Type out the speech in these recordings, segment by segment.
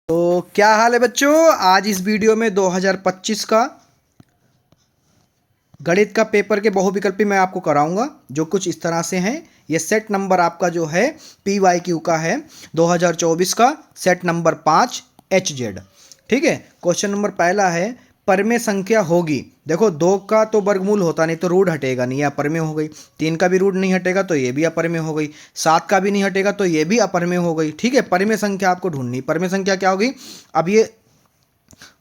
तो क्या हाल है बच्चों। आज इस वीडियो में 2025 का गणित का पेपर के बहुविकल्पी मैं आपको कराऊंगा, जो कुछ इस तरह से हैं। ये सेट नंबर आपका जो है PYQ का है 2024 का, सेट नंबर 5 HZ। ठीक है। क्वेश्चन नंबर पहला है, परमेय संख्या होगी। देखो, 2 का तो वर्गमूल होता नहीं तो रूट हटेगा नहीं, अपरमेय हो गई। 3 का भी रूट नहीं हटेगा तो ये भी अपरमेय हो गई। 7 का भी नहीं हटेगा तो ये भी अपरमेय हो गई। ठीक है। परमेय संख्या आपको ढूंढनी। परमेय संख्या क्या होगी? अब ये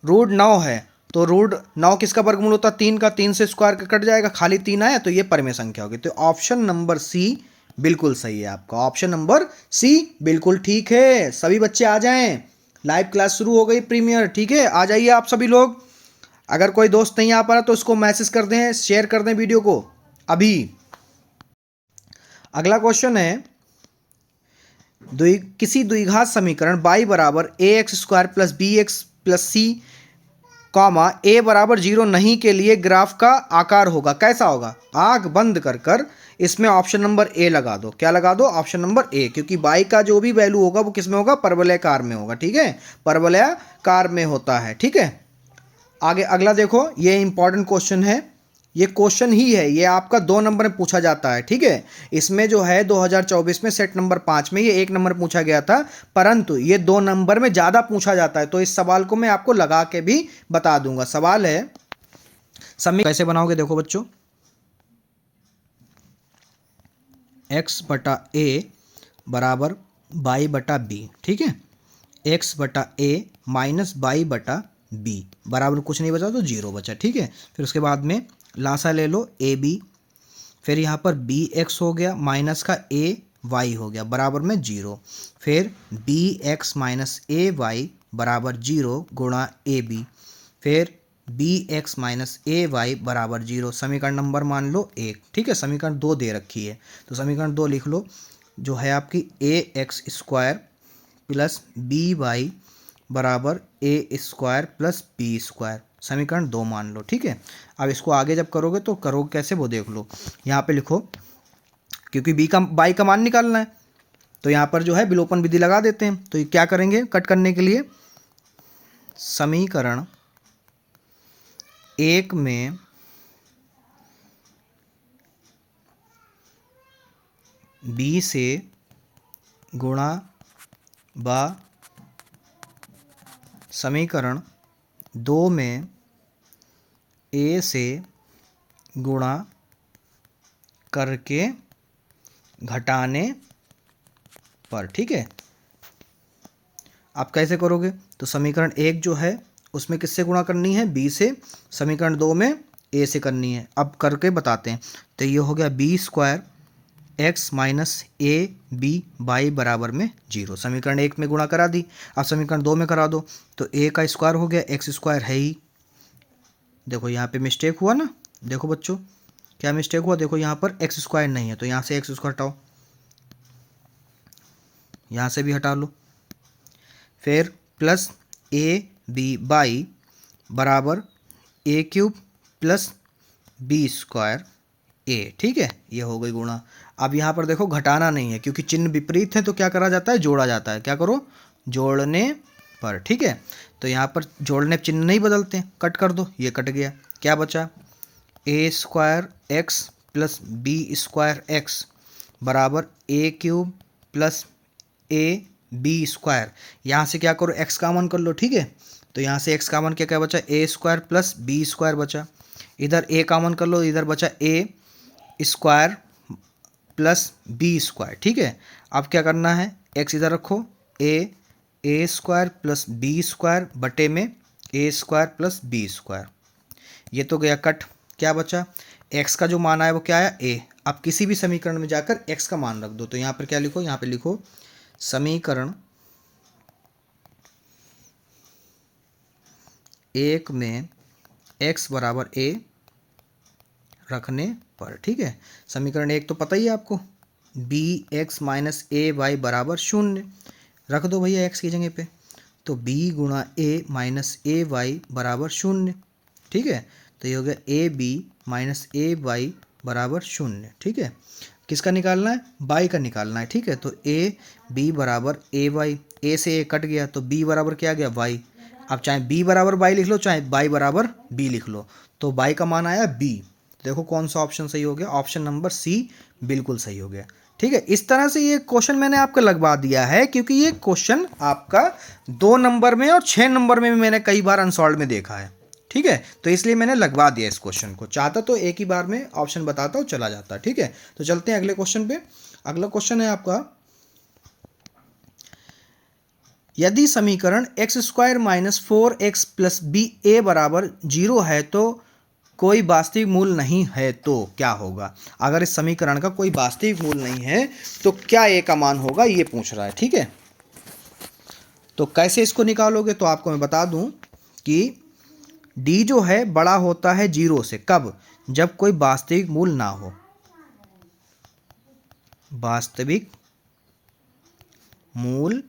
रूट 9 है तो रूट 9 किसका वर्गमूल होता है? 3 का। 3 से स्क्वायर कट जाएगा, खाली 3 आया तो ये परमेय संख्या होगी। तो ऑप्शन नंबर सी बिल्कुल सही है आपका। ऑप्शन नंबर सी बिल्कुल ठीक है। सभी बच्चे आ जाएं, लाइव क्लास शुरू हो गई प्रीमियर। ठीक है, आ जाइए आप सभी लोग। अगर कोई दोस्त नहीं आ पा रहा तो उसको मैसेज कर दें, शेयर कर दें वीडियो को अभी। अगला क्वेश्चन है, किसी द्विघात समीकरण y बराबर ax² plus bx plus c comma a बराबर 0 नहीं के लिए ग्राफ का आकार होगा। कैसा होगा? आंख बंद कर कर इसमें ऑप्शन नंबर ए लगा दो। क्या लगा दो? ऑप्शन नंबर ए, क्योंकि y का जो भी वैल्यू होगा वो किस में होगा? परवलयाकार में होगा। ठीक है, परवलयाकार में होता है। ठीक है। आगे अगला देखो, ये इंपॉर्टेंट क्वेश्चन है। ये क्वेश्चन ही है, ये आपका 2 नंबर में पूछा जाता है। ठीक है। इसमें जो है 2024 में सेट नंबर 5 में ये 1 नंबर पूछा गया था, परंतु ये 2 नंबर में ज़्यादा पूछा जाता है। तो इस सवाल को मैं आपको लगा के भी बता दूंगा। सवाल है, समीकरण कैसे बनाओगे? देखो बच्चों, x बटा a बराबर बाई बटा बी। ठीक है। x बटा a माइनस बाई बटा बी बराबर कुछ नहीं बचा तो 0 बचा। ठीक है। फिर उसके बाद में लासा ले लो ए बी, फिर यहाँ पर बी एक्स हो गया माइनस का ए वाई हो गया बराबर में 0। फिर B x minus a y बराबर 0 गुणा ए बी, फिर B x minus a y बराबर 0। समीकरण नंबर मान लो 1। ठीक है। समीकरण 2 दे रखी है तो समीकरण 2 लिख लो, जो है आपकी ax² प्लस बी वाई बराबर a² प्लस b²। समीकरण 2 मान लो। ठीक है। अब इसको आगे जब करोगे तो करोगे कैसे वो देख लो। यहाँ पे लिखो, क्योंकि बाई का मान निकालना है तो यहाँ पर जो है विलोपन विधि लगा देते हैं। तो ये क्या करेंगे कट करने के लिए? समीकरण 1 में b से गुणा बा, समीकरण 2 में a से गुणा करके घटाने पर। ठीक है। आप कैसे करोगे? तो समीकरण 1 जो है उसमें किससे गुणा करनी है? b से। समीकरण 2 में a से करनी है। अब करके बताते हैं। तो ये हो गया b² x minus a b by बराबर में 0। समीकरण 1 में गुणा करा दी, अब समीकरण 2 में करा दो तो a का स्क्वायर हो गया, x² है ही। देखो यहाँ पे मिस्टेक हुआ ना। देखो बच्चों क्या मिस्टेक हुआ? देखो यहाँ पर x² नहीं है तो यहाँ से x² हटाओ, यहाँ से भी हटा लो। फिर प्लस ए बी बाई बराबर a³ प्लस b² a। ठीक है, ये हो गई गुणा। अब यहाँ पर देखो घटाना नहीं है क्योंकि चिन्ह विपरीत है तो क्या करा जाता है? जोड़ा जाता है। क्या करो? जोड़ने पर। ठीक है। तो यहाँ पर जोड़ने चिन्ह नहीं बदलते, कट कर दो, ये कट गया। क्या बचा? a² x plus b² x बराबर a³ प्लस ab²। यहाँ से क्या करो? x कॉमन कर लो। ठीक है। तो यहाँ से x कॉमन क्या बचा? a² प्लस b² बचा। इधर a कॉमन कर लो, इधर बचा a² प्लस b²। ठीक है। अब क्या करना है? x इधर रखो, a² प्लस b² बटे में a² प्लस b²। ये तो गया कट। क्या बचा? x का जो मान आया वो क्या आया? a। अब किसी भी समीकरण में जाकर x का मान रख दो। तो यहाँ पर क्या लिखो? यहाँ पे लिखो समीकरण 1 में x बराबर a रखने पर। ठीक है। समीकरण 1 तो पता ही है आपको, bx माइनस ए वाई बराबर 0। रख दो भैया x की जगह पे, तो b गुणा a माइनस ए वाई बराबर 0। ठीक है। तो ये हो गया a b minus a y बराबर 0। ठीक है। किसका निकालना है? बाई का निकालना है, ठीक है। तो ए बी बराबर ए वाई, ए से ए कट गया तो बी बराबर क्या आ गया? वाई। अब चाहे बी बराबर बाई लिख लो, चाहे बाई बराबर बी लिख लो, तो बाई का मान आया बी। देखो कौन सा ऑप्शन सही हो गया? ऑप्शन नंबर सी बिल्कुल सही हो गया, ठीक है। इस तरह से ये क्वेश्चन मैंने आपको लगवा दिया है, क्योंकि ये क्वेश्चन आपका 2 नंबर में और 6 नंबर में भी मैंने कई बार अनसॉल्व में देखा है, ठीक है। तो इसलिए मैंने लगवा दिया इस क्वेश्चन को, चाहता तो एक ही बार में ऑप्शन बताता हूँ, चला जाता, ठीक है। तो चलते हैं अगले क्वेश्चन पे। अगला क्वेश्चन है आपका, यदि समीकरण x square minus 4x plus b a बराबर 0 है तो कोई वास्तविक मूल नहीं है तो क्या होगा? अगर इस समीकरण का कोई वास्तविक मूल नहीं है तो क्या ए का मान होगा, ये पूछ रहा है, ठीक है। तो कैसे इसको निकालोगे? तो आपको मैं बता दूं कि डी जो है बड़ा होता है 0 से, कब? जब कोई वास्तविक मूल ना हो, वास्तविक मूल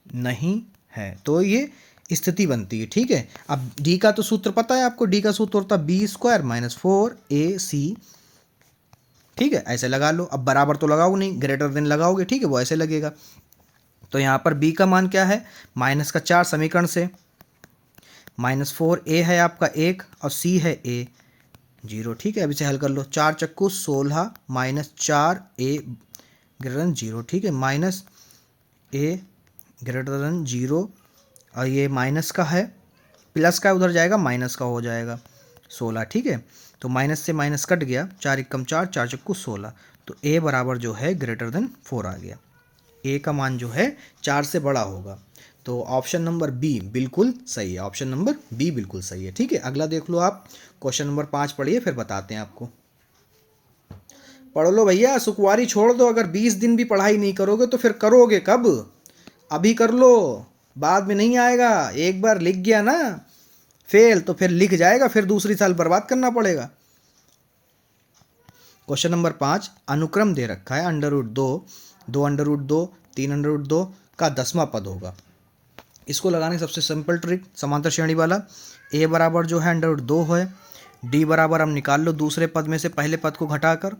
नहीं है तो ये स्थिति बनती है, ठीक है। अब डी का तो सूत्र पता है आपको, डी का सूत्र होता है बी स्क्वायर माइनस 4ac, ठीक है। ऐसे लगा लो, अब बराबर तो लगाओ नहीं, ग्रेटर देन लगाओगे, ठीक है, वो ऐसे लगेगा। तो यहाँ पर बी का मान क्या है? माइनस का 4 समीकरण से, -4a है आपका 1 और c है a 0, ठीक है। अब इसे हल कर लो, 4 चक्कू 16 माइनस 4a ग्रेटर देन 0, ठीक है, माइनस a ग्रेटर देन 0, और ये माइनस का है, प्लस का उधर जाएगा, माइनस का हो जाएगा 16, ठीक है। तो माइनस से माइनस कट गया, 4 एकम 4, 4 चक्कू 16, तो a बराबर जो है ग्रेटर देन 4 आ गया। a का मान जो है 4 से बड़ा होगा, तो ऑप्शन नंबर बी बिल्कुल सही है, ऑप्शन नंबर बी बिल्कुल सही है, ठीक है। अगला देख लो आप, क्वेश्चन नंबर 5 पढ़िए, फिर बताते हैं आपको। पढ़ लो भैया, सुखवारी छोड़ दो, अगर 20 दिन भी पढ़ाई नहीं करोगे तो फिर करोगे कब? अभी कर लो, बाद में नहीं आएगा। एक बार लिख गया ना फेल, तो फिर लिख जाएगा, फिर दूसरी साल बर्बाद करना पड़ेगा। क्वेश्चन नंबर 5, अनुक्रम दे रखा है √2, 2√2, 3√2 का 10वां पद होगा। इसको लगाने की सबसे सिंपल ट्रिक, समांतर श्रेणी वाला, a बराबर जो है √2 है, d बराबर हम निकाल लो दूसरे पद में से पहले पद को घटाकर,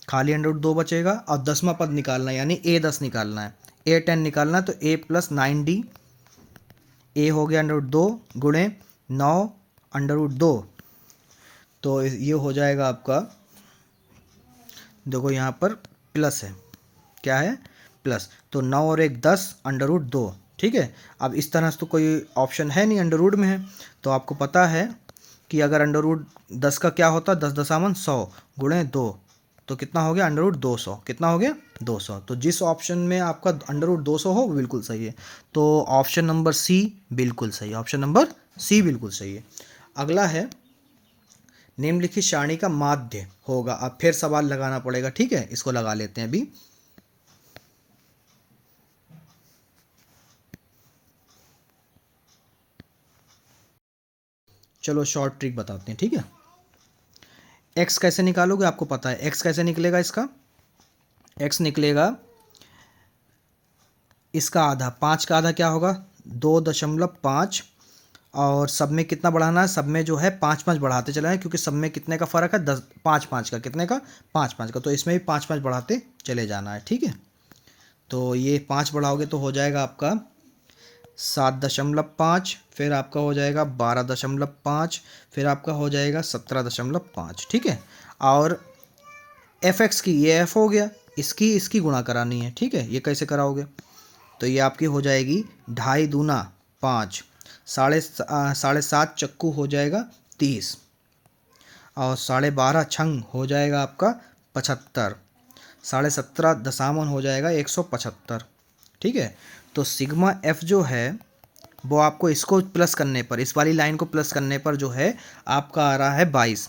खाली √2 बचेगा, और 10वां पद निकालना है, यानी a10 निकालना है, a10 निकालना है, तो a + 9d, a हो गया √2 गुणे 9 √2, तो ये हो जाएगा आपका, देखो यहाँ पर प्लस है, क्या है? प्लस, तो 9 और 1 10 √2, ठीक है। अब इस तरह से तो कोई ऑप्शन है नहीं, अंडर में है, तो आपको पता है कि अगर √10 का क्या होता है, 10 दशामन 100 गुणे 2, तो कितना हो गया? √200, कितना हो गया? 200। तो जिस ऑप्शन में आपका √200 हो वो बिल्कुल सही है, तो ऑप्शन नंबर सी बिल्कुल सही है, ऑप्शन नंबर सी बिल्कुल सही है। अगला है, निम्नलिखित सारणी का माध्य होगा। अब फिर सवाल लगाना पड़ेगा, ठीक है, इसको लगा लेते हैं अभी। चलो शॉर्ट ट्रिक बताते हैं, ठीक है। एक्स कैसे निकालोगे? आपको पता है एक्स कैसे निकलेगा, इसका एक्स निकलेगा इसका आधा, 5 का आधा क्या होगा? 2.5, और सब में कितना बढ़ाना है? सब में जो है 5-5 बढ़ाते चले हैं, क्योंकि सब में कितने का फ़र्क है? 10, 5-5 का, कितने का? 5-5 का, तो इसमें भी 5-5 बढ़ाते चले जाना है, ठीक है। तो ये 5 बढ़ाओगे तो हो जाएगा आपका 7.5, फिर आपका हो जाएगा 12.5, फिर आपका हो जाएगा 17.5, ठीक है। और fx की, ये f हो गया, इसकी गुणा करानी है, ठीक है। ये कैसे कराओगे? तो ये आपकी हो जाएगी 2.5 दूना 5, 7.5 चक्कू हो जाएगा 30, और 12.5 छंग हो जाएगा आपका 75, 17.5 दशामन हो जाएगा 175, ठीक है। तो सिग्मा एफ जो है वो आपको इसको प्लस करने पर, इस वाली लाइन को प्लस करने पर जो है आपका आ रहा है 22,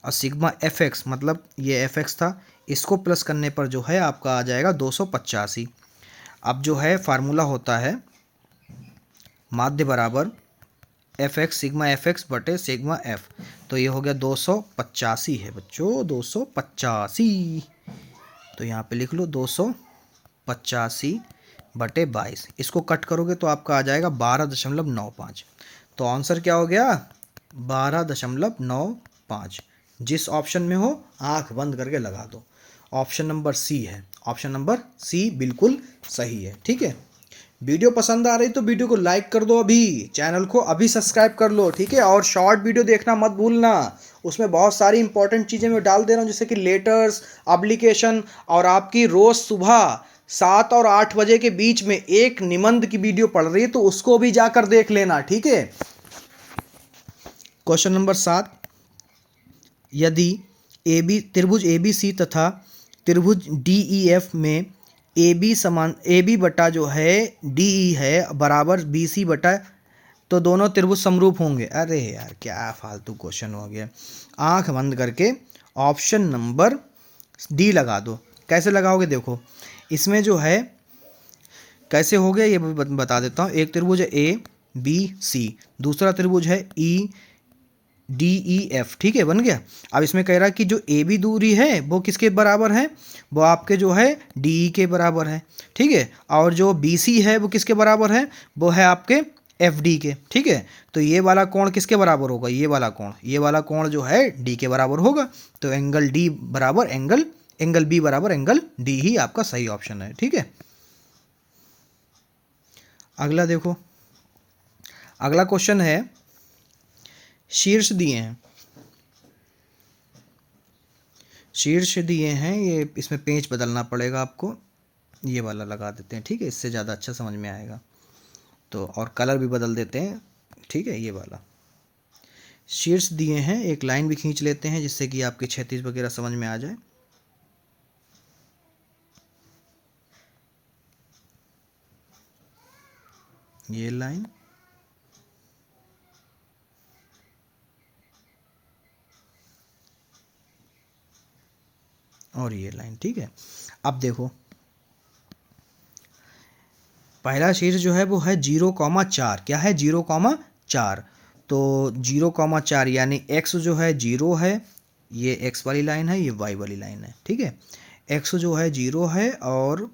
और सिग्मा एफ एक्स, मतलब ये एफ एक्स था, इसको प्लस करने पर जो है आपका आ जाएगा 285। अब जो है फार्मूला होता है माध्य बराबर F x sigma F x बटे सिग्मा एफ, तो ये हो गया 285 है बच्चों, 285। तो यहाँ पे लिख लो 285 बटे 22, इसको कट करोगे तो आपका आ जाएगा 12.95। तो आंसर क्या हो गया? 12.95। जिस ऑप्शन में हो आंख बंद करके लगा दो। ऑप्शन नंबर सी है। ऑप्शन नंबर सी बिल्कुल सही है। ठीक है, वीडियो पसंद आ रही तो वीडियो को लाइक कर दो, अभी चैनल को अभी सब्सक्राइब कर लो। ठीक है, और शॉर्ट वीडियो देखना मत भूलना, उसमें बहुत सारी इंपॉर्टेंट चीज़ें मैं डाल दे रहा हूँ, जैसे कि लेटर्स, एप्लीकेशन, और आपकी रोज़ सुबह 7 और 8 बजे के बीच में एक निबंध की वीडियो पड़ रही है, तो उसको भी जाकर देख लेना। ठीक है, क्वेश्चन नंबर 7, यदि ए बी त्रिभुज ए बी सी तथा त्रिभुज डी ई एफ में ए बी बटा जो है डी ई है बराबर बी सी बटा, तो दोनों त्रिभुज समरूप होंगे। अरे यार क्या फालतू क्वेश्चन हो गया। आंख बंद करके ऑप्शन नंबर डी लगा दो। कैसे लगाओगे देखो, इसमें जो है कैसे हो गया ये बता देता हूँ। एक त्रिभुज है ए बी सी, दूसरा त्रिभुज है ई डी ई एफ। ठीक है, बन गया। अब इसमें कह रहा है कि जो ए बी दूरी है वो किसके बराबर है, वो आपके जो है डी ई के बराबर है। ठीक है, और जो बी सी है वो किसके बराबर है, वो है आपके एफ डी के। ठीक है, तो ये वाला कोण किसके बराबर होगा, ये वाला कोण जो है डी के बराबर होगा। तो एंगल डी बराबर एंगल बी बराबर एंगल डी ही आपका सही ऑप्शन है। ठीक है, अगला देखो, अगला क्वेश्चन है, शीर्ष दिए हैं, शीर्ष दिए हैं, ये इसमें पेंच बदलना पड़ेगा आपको, ये वाला लगा देते हैं। ठीक है, इससे ज़्यादा अच्छा समझ में आएगा। तो और कलर भी बदल देते हैं। ठीक है, ये वाला शीर्ष दिए हैं, एक लाइन भी खींच लेते हैं जिससे कि आपके क्षैतिज वगैरह समझ में आ जाए। ये लाइन और ये लाइन। ठीक है, अब देखो पहला शीर्ष जो है वो है 0,4। क्या है, 0,4। तो 0,4 यानी x जो है 0 है, ये x वाली लाइन है, ये y वाली लाइन है। ठीक है, x जो है 0 है और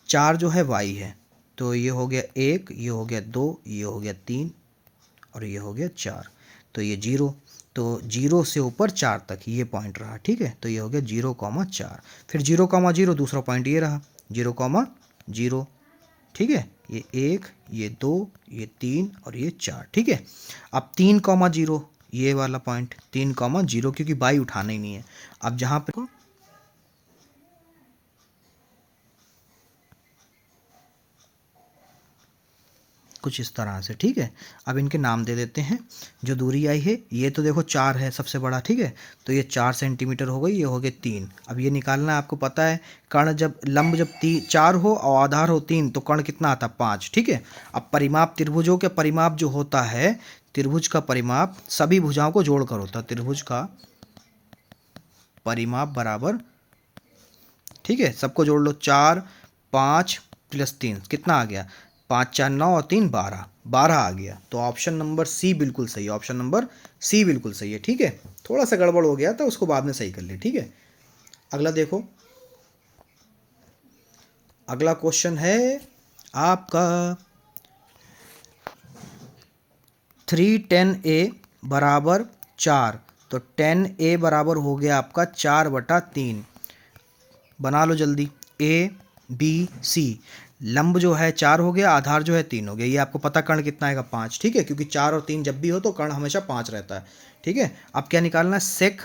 4 जो है y है। तो ये हो गया 1, ये हो गया 2, ये हो गया 3 और ये हो गया 4। तो ये 0, तो 0 से ऊपर 4 तक ये पॉइंट रहा। ठीक है, तो ये हो गया 0,4। फिर 0,0 दूसरा पॉइंट ये रहा 0,0। ठीक है, ये 1, ये 2, ये 3 और ये 4। ठीक है, अब 3,0 ये वाला पॉइंट 3,0, क्योंकि बाई उठाना ही नहीं है। अब जहाँ पे कुछ इस तरह से। ठीक है, अब इनके नाम दे देते हैं। जो दूरी आई है ये तो देखो 4 है सबसे बड़ा। ठीक है, तो ये 4 सेंटीमीटर हो गई, ये हो गए 3। अब ये निकालना है, आपको पता है कर्ण जब लंब जब 4 हो और आधार हो 3 तो कर्ण कितना आता है 5। ठीक है, अब परिमाप त्रिभुजों के परिमाप जो होता है, त्रिभुज का परिमाप सभी भुजाओं को जोड़कर होता है। त्रिभुज का परिमाप बराबर, ठीक है, सबको जोड़ लो, 4 5 + 3 कितना आ गया, 5 4 9 और 3 12, 12 आ गया। तो ऑप्शन नंबर सी बिल्कुल सही है। ऑप्शन नंबर सी बिल्कुल सही है। ठीक है, थोड़ा सा गड़बड़ हो गया था, उसको बाद में सही कर ले। ठीक है, अगला देखो, अगला क्वेश्चन है आपका 3tan a बराबर 4। तो tan a बराबर हो गया आपका 4/3। बना लो जल्दी। ए बी सी, लंब जो है 4 हो गया, आधार जो है 3 हो गया। ये आपको पता कर्ण कितना आएगा 5। ठीक है, क्योंकि 4 और 3 जब भी हो तो कर्ण हमेशा 5 रहता है। ठीक है, अब क्या निकालना है, सेक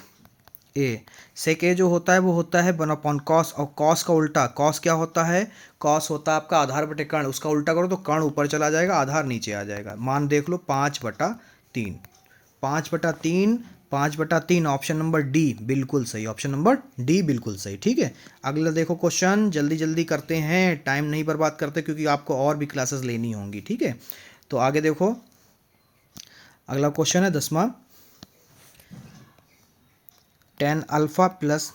ए। सेक ए जो होता है वो होता है 1/cos, और cos का उल्टा, cos क्या होता है, cos होता है आपका आधार बटे कर्ण, उसका उल्टा करो तो कर्ण ऊपर चला जाएगा, आधार नीचे आ जाएगा। मान देख लो 5/3, 5/3, 5/3। ऑप्शन नंबर डी बिल्कुल सही। ऑप्शन नंबर डी बिल्कुल सही। ठीक है, अगला देखो क्वेश्चन, जल्दी जल्दी करते हैं, टाइम नहीं बर्बाद करते क्योंकि आपको और भी क्लासेस लेनी होंगी। ठीक है, तो आगे देखो, अगला क्वेश्चन है 10वां, tan alpha plus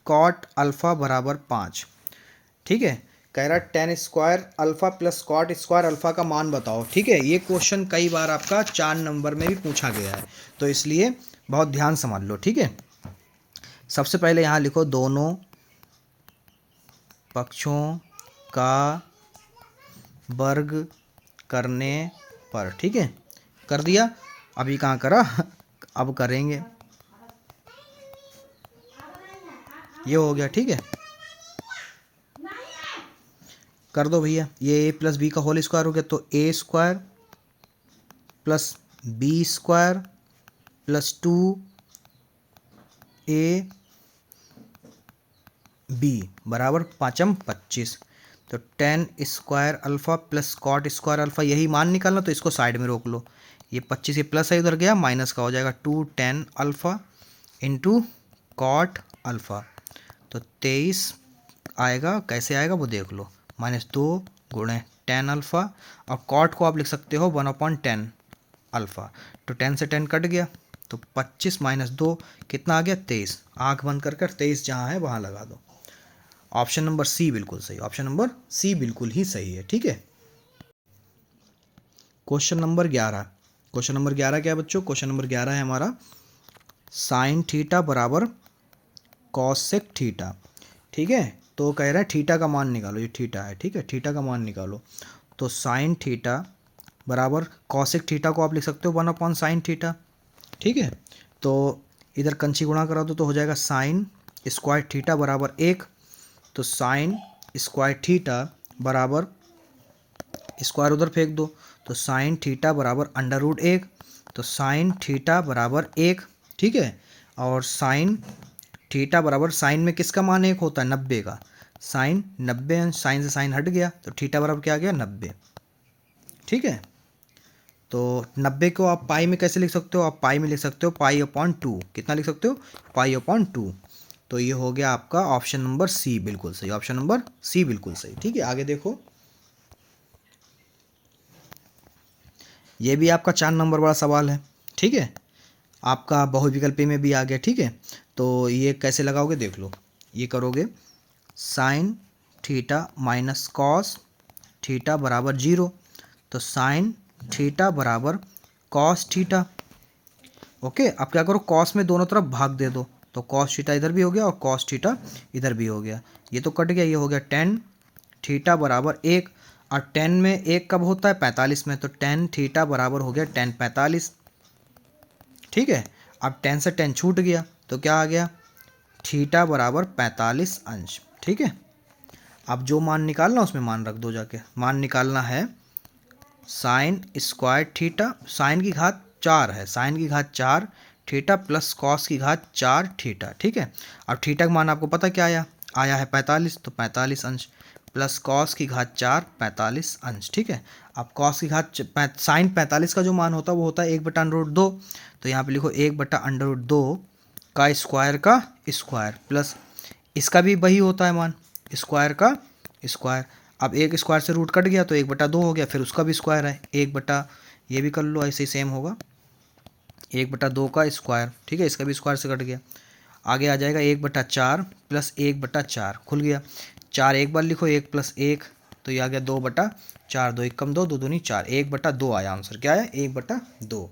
cot alpha बराबर 5। ठीक है, कह रहा है tan square alpha plus cot square alpha का मान बताओ। ठीक है, ये क्वेश्चन कई बार आपका 4 नंबर में भी पूछा गया है, तो इसलिए बहुत ध्यान समझ लो। ठीक है, सबसे पहले यहाँ लिखो दोनों पक्षों का वर्ग करने पर। ठीक है, कर दिया, अभी कहाँ करा, अब करेंगे। ये हो गया, ठीक है। कर दो भैया, ये ए प्लस बी का होल स्क्वायर हो गया, तो a square plus b square plus 2 b बराबर 5×25। तो 10 square alpha plus cot square alpha, यही मान निकालना, तो इसको साइड में रोक लो। ये 25 ये प्लस है, उधर गया माइनस का हो जाएगा 2 10 अल्फ़ा इंटू कॉट अल्फ़ा। तो 23 आएगा, कैसे आएगा वो देख लो, -2 × 10 अल्फ़ा, और कॉट को आप लिख सकते हो 1/10 अल्फ़ा। तो 10 से 10 कट गया, तो 25 - 2 कितना आ गया, 23। आँख बंद कर 23 जहाँ है वहाँ लगा दो। ऑप्शन नंबर सी बिल्कुल सही, ऑप्शन नंबर सी बिल्कुल ही सही है, ठीक है। क्वेश्चन नंबर 11, क्वेश्चन नंबर 11 क्या है बच्चों, क्वेश्चन नंबर 11 है हमारा साइन थीटा बराबर कॉसेक थीटा, ठीक है। तो कह रहा है थीटा का मान निकालो, ये थीटा है, ठीक है, थीटा का मान निकालो। तो साइन थीटा बराबर कॉसेक थीटा को आप लिख सकते हो 1/sin थीटा, ठीक है। तो इधर कंची गुणा करा दो तो हो जाएगा साइन स्क्वायर थीटा बराबर 1। तो साइन स्क्वायर थीटा बराबर स्क्वायर उधर फेंक दो, तो साइन थीटा बराबर √1। तो साइन थीटा बराबर 1, ठीक है। और साइन थीटा बराबर, साइन में किसका मान 1 होता है, 90 का। साइन 90, साइन से साइन हट गया, तो थीटा बराबर क्या आ गया, 90, ठीक है। तो 90 को आप पाई में कैसे लिख सकते हो, आप पाई में लिख सकते हो π/2। कितना लिख सकते हो, π/2। तो ये हो गया आपका ऑप्शन नंबर सी बिल्कुल सही, ऑप्शन नंबर सी बिल्कुल सही, ठीक है। आगे देखो, ये भी आपका 4 नंबर वाला सवाल है, ठीक है। आपका बहुविकल्पी में भी आ गया, ठीक है। तो ये कैसे लगाओगे देख लो, ये करोगे sine theta minus cos theta बराबर 0। तो साइन थीटा बराबर कॉस थीटा, ओके। अब क्या करो, कॉस में दोनों तरफ भाग दे दो, तो कॉस थीटा इधर भी हो गया और कॉस थीटा इधर भी हो गया, ये तो कट गया, ये हो गया tan थीटा बराबर 1। और 10 में 1 कब होता है, 45 में, तो tan थीटा बराबर हो गया tan 45, ठीक है। अब 10 से 10 छूट गया, तो क्या आ गया, थीटा बराबर 45 अंश, ठीक है। अब जो मान निकालना उसमें मान रख दो जाके, मान निकालना है साइन स्क्वायर थीटा, साइन की घात 4 है, साइन की घात 4 थीटा प्लस कॉस की घात 4 थीटा, ठीक है। अब थीटा का मान आपको पता क्या आया, आया है 45, तो 45 अंश प्लस कॉस की घात 4 45 अंश, ठीक है। अब कॉस की घात साइन 45 का जो मान होता है वो होता है 1/√2। तो यहाँ पे लिखो 1/√2 का स्क्वायर का स्क्वायर प्लस इसका भी वही होता है मान, स्क्वायर का स्क्वायर। अब एक स्क्वायर से रूट कट गया तो 1/2 हो गया, फिर उसका भी स्क्वायर है 1/, ये भी कर लो ऐसे ही सेम होगा 1/2 का स्क्वायर, ठीक है। इसका भी स्क्वायर से कट गया, आगे आ जाएगा 1/4 प्लस 1/4, खुल गया 4 एक बार लिखो, 1 + 1, तो ये आ गया 2/4, 2 1 कम 2, 2 दूनी 4, 1/2 आया आंसर, क्या आया 1/2।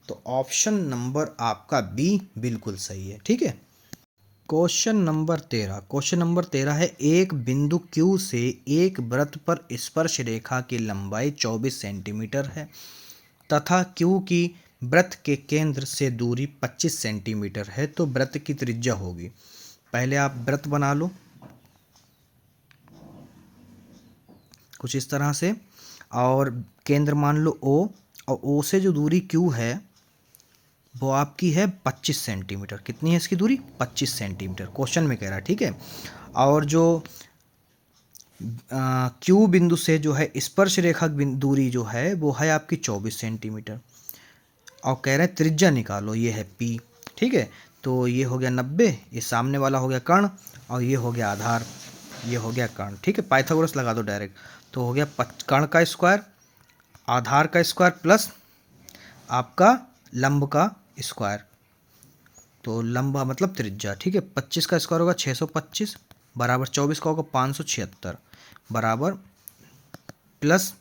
तो ऑप्शन नंबर आपका बी बिल्कुल सही है, ठीक है। क्वेश्चन नंबर 13, क्वेश्चन नंबर 13 है एक बिंदु Q से एक वृत्त पर स्पर्श रेखा की लंबाई 24 सेंटीमीटर है तथा Q की वृत्त के केंद्र से दूरी 25 सेंटीमीटर है, तो वृत्त की त्रिज्या होगी। पहले आप वृत्त बना लो कुछ इस तरह से, और केंद्र मान लो O, और O से जो दूरी Q है वो आपकी है 25 सेंटीमीटर। कितनी है इसकी दूरी, 25 सेंटीमीटर, क्वेश्चन में कह रहा है, ठीक है। और जो Q बिंदु से जो है स्पर्श रेखा दूरी जो है वो है आपकी 24 सेंटीमीटर, और कह रहे हैं त्रिज्या निकालो, ये है P, ठीक है। तो ये हो गया 90, ये सामने वाला हो गया कर्ण, और ये हो गया आधार, ये हो गया कर्ण, ठीक है। पाइथागोरस लगा दो डायरेक्ट, तो हो गया कर्ण का स्क्वायर आधार का स्क्वायर प्लस आपका लंब का स्क्वायर, तो लंब मतलब त्रिज्या, ठीक है। 25 का स्क्वायर होगा 625 बराबर 24 का होगा 576 बराबर प्लस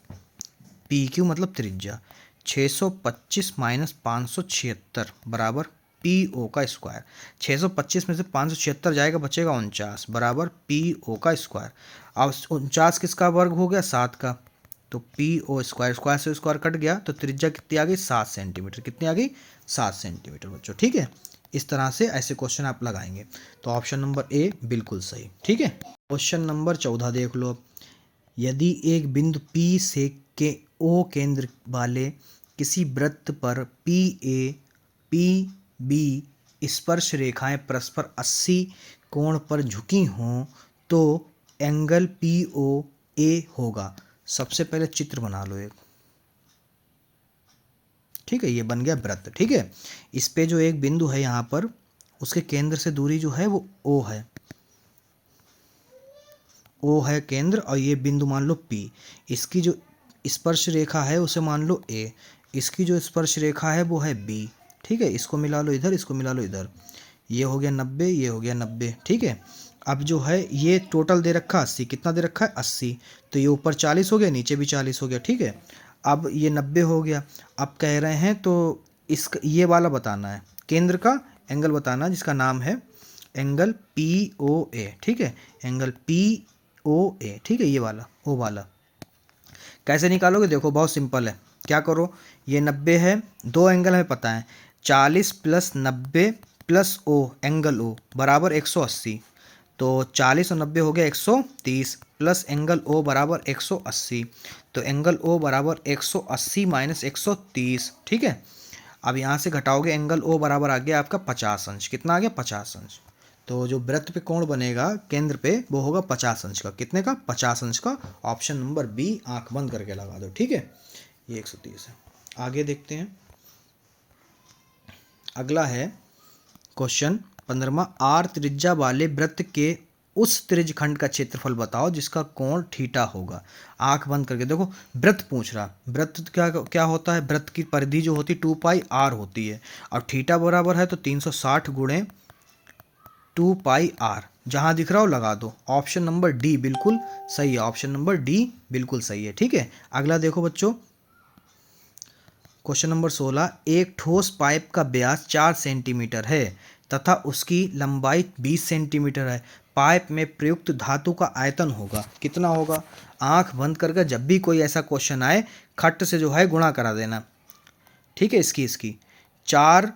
PQ मतलब त्रिज्या 625 - 576 बराबर PO का स्क्वायर। 625 में से 576 जाएगा, बचेगा 49 बराबर PO का स्क्वायर। अब 49 किसका वर्ग हो गया, 7 का, तो PO स्क्वायर, स्क्वायर से स्क्वायर कट गया, तो त्रिज्या कितनी आ गई 7 सेंटीमीटर, कितनी आ गई 7 सेंटीमीटर बच्चों, ठीक है। इस तरह से ऐसे क्वेश्चन आप लगाएंगे। तो ऑप्शन नंबर ए बिल्कुल सही। ठीक है, क्वेश्चन नंबर 14 देख लो। यदि एक बिंदु P से के O केंद्र वाले किसी वृत्त पर PA PB स्पर्श रेखाएं परस्पर 80 कोण पर झुकी हों तो एंगल POA होगा। सबसे पहले चित्र बना लो एक। ठीक है, ये बन गया वृत्त। ठीक है, इस पे जो एक बिंदु है यहाँ पर, उसके केंद्र से दूरी जो है वो O है, O है केंद्र, और ये बिंदु मान लो P। इसकी जो स्पर्श रेखा है उसे मान लो A, इसकी जो स्पर्श रेखा है वो है B। ठीक है, इसको मिला लो इधर, इसको मिला लो इधर, ये हो गया 90, ये हो गया 90। ठीक है, अब जो है ये टोटल दे रखा 80, कितना दे रखा है 80, तो ये ऊपर 40 हो गया, नीचे भी 40 हो गया। ठीक है, अब ये 90 हो गया। अब कह रहे हैं तो इस ये वाला बताना है, केंद्र का एंगल बताना है जिसका नाम है एंगल POA। ठीक है, एंगल POA। ठीक है, ये वाला ओ वाला कैसे निकालोगे, देखो बहुत सिंपल है। क्या करो, ये 90 है, दो एंगल हमें पता है, 40 plus 90 plus O angle O बराबर 180। तो 40 और 90 हो गया 130 प्लस एंगल O बराबर 180, तो एंगल O बराबर 180 माइनस 130। ठीक है, अब यहाँ से घटाओगे, एंगल O बराबर आ गया आपका 50 अंश। कितना आ गया 50 अंश। तो जो वृत्त पे कोण बनेगा केंद्र पे वो होगा 50 अंश का। कितने का 50 अंश का। ऑप्शन नंबर बी आंख बंद करके लगा दो। ठीक है, ये 130 है। आगे देखते हैं, अगला है क्वेश्चन 15वां। आर त्रिज्या वाले वृत्त के उस त्रिज्यखंड का क्षेत्रफल बताओ जिसका कोण थीटा होगा। आंख बंद करके देखो, वृत्त पूछ रहा। वृत्त क्या क्या होता है, वृत्त की परिधि जो होती है 2 पाई आर होती है, और थीटा बराबर है तो 360 गुणे 2 पाई आर। जहां दिख रहा हो लगा दो। ऑप्शन नंबर डी बिल्कुल सही है, ऑप्शन नंबर डी बिल्कुल सही है। ठीक है, अगला देखो बच्चों, क्वेश्चन नंबर 16। एक ठोस पाइप का व्यास 4 सेंटीमीटर है तथा उसकी लंबाई 20 सेंटीमीटर है। पाइप में प्रयुक्त धातु का आयतन होगा, कितना होगा। आंख बंद करके जब भी कोई ऐसा क्वेश्चन आए खट से जो है गुणा करा देना। ठीक है, इसकी 4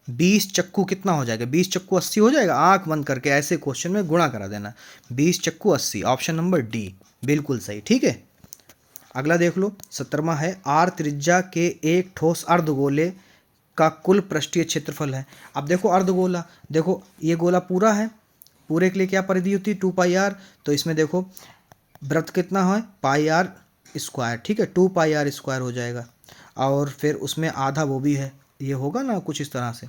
20 चक्कू कितना हो जाएगा, 20 चक्कू 80 हो जाएगा। आंख बंद करके ऐसे क्वेश्चन में गुणा करा देना, 20 चक्कू 80। ऑप्शन नंबर डी बिल्कुल सही। ठीक है, अगला देख लो 17वां है। आर त्रिज्या के एक ठोस अर्धगोले का कुल पृष्ठीय क्षेत्रफल है। अब देखो अर्धगोला, देखो ये गोला पूरा है, पूरे के लिए क्या परिधि होती है 2 पाई आर। तो इसमें देखो वृत्त कितना है पाई आर स्क्वायर। ठीक है, 2 पाई आर स्क्वायर हो जाएगा, और फिर उसमें आधा वो भी है, ये होगा ना कुछ इस तरह से।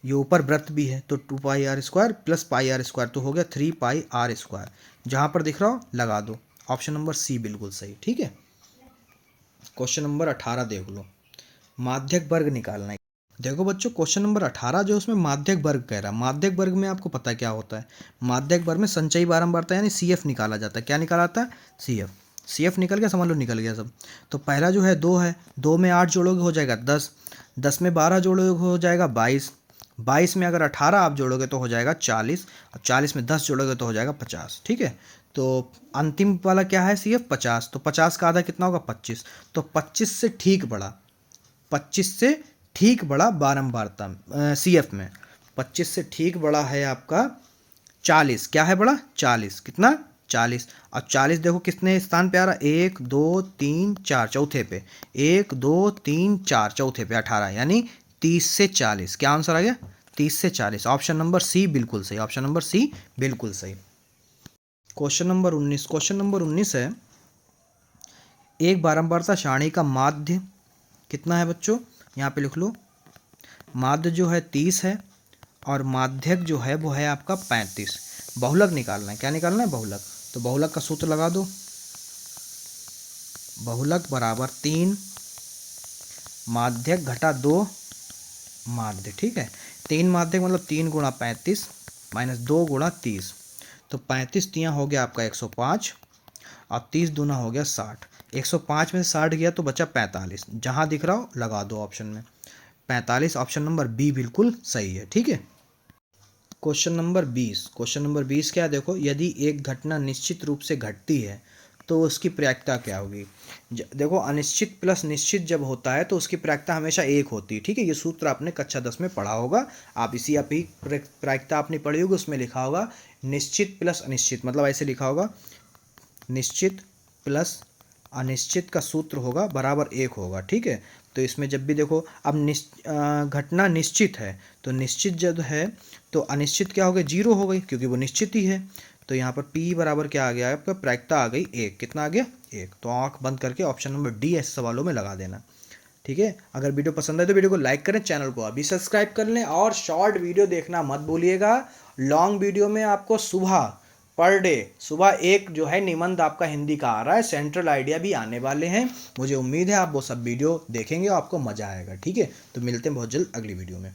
ये ऊपर वृत्त भी है, तो 2 pi r square plus pi r square, तो हो गया 3 पाई आर स्क्वायर। जहाँ पर दिख रहा हो लगा दो। ऑप्शन नंबर सी बिल्कुल सही। ठीक है, क्वेश्चन नंबर 18 देख लो, माध्यक वर्ग निकालना है। देखो बच्चों, क्वेश्चन नंबर 18 जो उसमें माध्यक वर्ग कह रहा है। माध्यक वर्ग में आपको पता है क्या होता है, माध्यक वर्ग में संचयी बारंबारता यानी CF निकाला जाता है। क्या निकाला जाता है, CF निकल गया, समझ लो निकल गया सब। तो पहला जो है 2 है, 2 में 8 जोड़ोगे हो जाएगा 10, 10 में 12 जोड़ोगे हो जाएगा 22, 22 में अगर 18 आप जोड़ोगे तो हो जाएगा 40, और 40 में 10 जोड़ोगे तो हो जाएगा 50। ठीक है, तो अंतिम वाला क्या है CF 50, तो 50 का आधा कितना होगा 25। तो 25 से ठीक बड़ा, 25 से ठीक बड़ा बारंबारता CF में 25 से ठीक बड़ा है आपका 40। क्या है बड़ा 40, कितना 40। और 40 देखो कितने स्थान पे आ रहा, 1 2 3 4 चौथे पे, 1 2 3 4 चौथे पे 18, यानी 30 से 40। क्या आंसर आ गया 30 से 40। ऑप्शन नंबर सी बिल्कुल सही, ऑप्शन नंबर सी बिल्कुल सही। क्वेश्चन नंबर 19, क्वेश्चन नंबर 19 है, एक बारंबारता सारणी का माध्य कितना है बच्चों, यहाँ पे लिख लो। माध्य जो है 30 है, और माध्यक जो है वो है आपका 35। बहुलक निकालना है, क्या निकालना है बहुलक। तो बहुलक का सूत्र लगा दो, बहुलक बराबर 3 माध्यक घटा 2 माध्य। ठीक है, 3 माध्यक मतलब 3 गुणा 35 माइनस 2 गुणा 30, तो 35 तियाँ हो गया आपका 105, और 30 दूना हो गया 60। 105 में से 60 गया तो बचा 45। जहाँ दिख रहा हो लगा दो ऑप्शन में 45। ऑप्शन नंबर बी बिल्कुल सही है। ठीक है, क्वेश्चन नंबर 20, क्वेश्चन नंबर 20 क्या है देखो, यदि एक घटना निश्चित रूप से घटती है तो उसकी प्रायिकता क्या होगी। देखो अनिश्चित प्लस निश्चित जब होता है तो उसकी प्रायिकता हमेशा 1 होती है, ठीक है। ये सूत्र आपने कक्षा 10 में पढ़ा होगा, आप ही प्रायिकता आपने पढ़ी होगी, उसमें लिखा होगा निश्चित प्लस अनिश्चित, मतलब ऐसे लिखा होगा निश्चित प्लस अनिश्चित का सूत्र होगा बराबर 1 होगा, ठीक है। तो इसमें जब भी देखो अब घटना निश्चित है तो निश्चित जब है तो अनिश्चित क्या हो गया, 0 हो गई, क्योंकि वो निश्चित ही है। तो यहाँ पर P बराबर क्या आ गया, आपका प्रायिकता आ गई 1। कितना आ गया, 1। तो आंख बंद करके ऑप्शन नंबर डी ऐसे सवालों में लगा देना, ठीक है। अगर वीडियो पसंद आए तो वीडियो को लाइक करें, चैनल को अभी सब्सक्राइब कर लें और शॉर्ट वीडियो देखना मत भूलिएगा। लॉन्ग वीडियो में आपको सुबह पर डे सुबह एक जो है निबंध आपका हिंदी का आ रहा है, सेंट्रल आइडिया भी आने वाले हैं। मुझे उम्मीद है आप वो सब वीडियो देखेंगे और आपको मज़ा आएगा, ठीक है। तो मिलते हैं बहुत जल्द अगली वीडियो में।